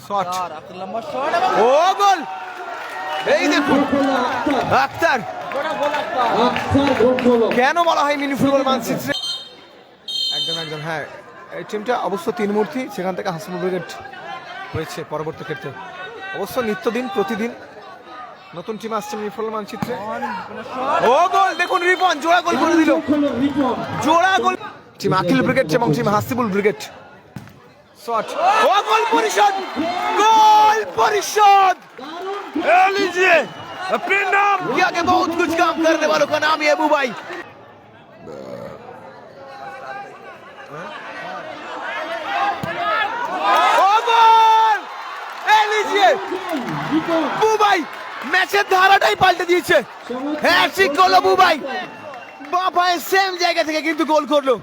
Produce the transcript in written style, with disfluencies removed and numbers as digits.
Shot, ও গোল! এই দেখুন আক্তার, কেন বলা হয় মিনি ফুটবল মানচিত্রে? একদম একদম, হ্যাঁ, এই টিমটা অবশ্য তিন মূর্তি, সেখান থেকে হাসিমুল ব্রিগেড হয়েছে পরবর্তী ক্ষেত্রে। অবশ্য নিত্যদিন প্রতিদিন নতুন টিম আসছে মিনি ফুটবল মানচিত্রে। ও গোল! দেখুন রিপন জোড়া গোল করে দিল, জোড়া গোল। টিম আকিল ব্রিগেড এবং টিম হাসিবুল ব্রিগেড। শট, ও গোল পরিশোধ, গোল পরিশোধ। लीजिए अपने नाम के आगे बहुत कुछ काम करने वालों का नाम ही है बुबाई। ओ गोल! लीजिए বুবাই ম্যাচের ধারাটাই পাল্টে দিয়েছে। হ্যাট্রিক করলো বুবাই, বাঁ পায়ে সেম জায়গা থেকে কিন্তু গোল করলো।